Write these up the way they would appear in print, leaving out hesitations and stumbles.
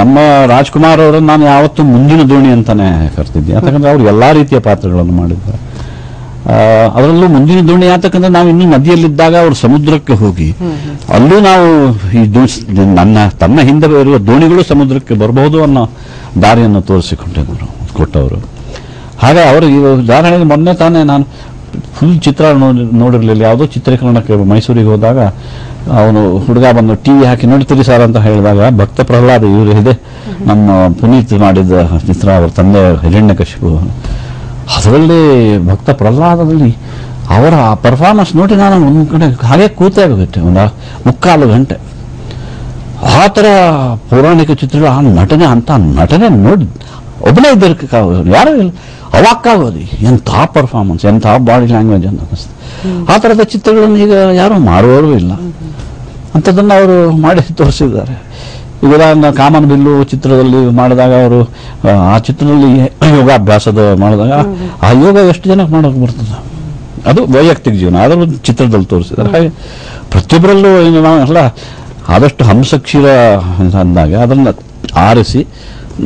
ನಮ್ಮ ರಾಜ್ಕುಮಾರ್ ಅವರನ್ನು ನಾನು ಯಾವತ್ತೂ ಮುಂದಿನ ದೋಣಿ ಅಂತಾನೆ ಕರ್ತಿದ್ದೆ. ಯಾಕಂದ್ರೆ ಅವ್ರು ಎಲ್ಲಾ ರೀತಿಯ ಪಾತ್ರಗಳನ್ನು ಮಾಡಿದ್ದಾರೆ. ಅದರಲ್ಲೂ ಮುಂದಿನ ದೋಣಿ ಯಾತಕ್ಕಂದ್ರೆ ನಾವು ಇನ್ನೂ ನದಿಯಲ್ಲಿದ್ದಾಗ ಅವರು ಸಮುದ್ರಕ್ಕೆ ಹೋಗಿ ಅಲ್ಲೂ ನಾವು ಈ ತನ್ನ ಹಿಂದೆ ಇರುವ ದೋಣಿಗಳು ಸಮುದ್ರಕ್ಕೆ ಬರಬಹುದು ಅನ್ನೋ ದಾರಿಯನ್ನು ಕೊಟ್ಟವರು. ಹಾಗೆ ಅವರು ಈ ಉದಾಹರಣೆಗೆ ಮೊನ್ನೆ ತಾನೇ ನಾನು ಫುಲ್ ಚಿತ್ರ ನೋಡಿರ್ಲಿಲ್ಲ. ಯಾವುದೋ ಚಿತ್ರೀಕರಣಕ್ಕೆ ಮೈಸೂರಿಗೆ ಹೋದಾಗ ಅವನು ಹುಡುಗ ಬಂದು ಟಿವಿ ಹಾಕಿ ನೋಡ್ತೀರಿ ಸರ್ ಅಂತ ಹೇಳಿದಾಗ ಭಕ್ತ ಪ್ರಹ್ಲಾದ ಇವರು ಇದೆ ನಮ್ಮ ಪುನೀತ್ ಮಾಡಿದ ಚಿತ್ರ, ಅವರ ತಂದೆ ಹಿರಣ್ಯಕಶಿಪು. ಅದರಲ್ಲಿ ಭಕ್ತ ಪ್ರಹ್ಲಾದದಲ್ಲಿ ಅವರ ಪರ್ಫಾರ್ಮೆನ್ಸ್ ನೋಡಿ ನಾನು ಒಂದು ಕಡೆ ಹಾಗೆ ಕೂತೇ ಆಗೋಗುತ್ತೆ ಒಂದು 3/4 ಗಂಟೆ. ಆ ಥರ ಪೌರಾಣಿಕ ಚಿತ್ರಗಳು ಆ ನಟನೆ ಅಂತ ನಟನೆ ನೋಡಿ ಒಬ್ಬನೇ ಇದ್ದಕ್ಕೆ ಯಾರು ಇಲ್ಲ, ಅವಾಕ್ಕಾಗೋದು ಎಂಥ ಪರ್ಫಾರ್ಮೆನ್ಸ್, ಎಂಥ ಬಾಡಿ ಲ್ಯಾಂಗ್ವೇಜ್ ಅಂತ ಅನ್ನಿಸ್ತು. ಆ ಥರದ ಚಿತ್ರಗಳನ್ನು ಈಗ ಯಾರು ಮಾರುವವರು ಇಲ್ಲ, ಅಂಥದ್ದನ್ನು ಅವರು ಮಾಡಿ ತೋರಿಸಿದ್ದಾರೆ. ಈಗ ಕಾಮನ್ ಬಿಲ್ಲು ಚಿತ್ರದಲ್ಲಿ ಮಾಡಿದಾಗ ಅವರು ಆ ಚಿತ್ರದಲ್ಲಿ ಯೋಗಾಭ್ಯಾಸದ ಮಾಡಿದಾಗ ಆ ಯೋಗ ಎಷ್ಟು ಜನಕ್ಕೆ ಮಾಡೋಕೆ ಬರ್ತದೆ, ಅದು ವೈಯಕ್ತಿಕ ಜೀವನ, ಅದರ ಚಿತ್ರದಲ್ಲಿ ತೋರಿಸಿದ್ದಾರೆ. ಹಾಗೆ ಪ್ರತಿಯೊಬ್ಬರಲ್ಲೂ ಏನು ನಾವು ಎಲ್ಲ ಆದಷ್ಟು ಹಂಸಕ್ಷೀರ ಅಂದಾಗ ಅದನ್ನು ಆರಿಸಿ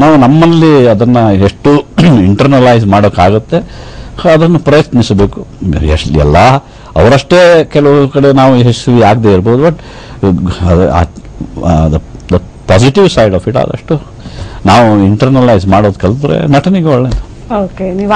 ನಾವು ನಮ್ಮಲ್ಲಿ ಅದನ್ನು ಎಷ್ಟು ಇಂಟರ್ನಲೈಸ್ ಮಾಡೋಕ್ಕಾಗುತ್ತೆ ಅದನ್ನು ಪ್ರಯತ್ನಿಸಬೇಕು. ಎಲ್ಲ ಅವರಷ್ಟೇ ಕೆಲವು ಕಡೆ ನಾವು ಯಶಸ್ವಿ ಆಗದೆ ಇರ್ಬೋದು, but positive side of it ಆದಷ್ಟು ನಾವು ಇಂಟರ್ನಲೈಸ್ ಮಾಡೋದು ಕಲಿತ್ರೆ ನಟನೆಗೆ ಒಳ್ಳೆಯದು. ಓಕೆ, ನೀವು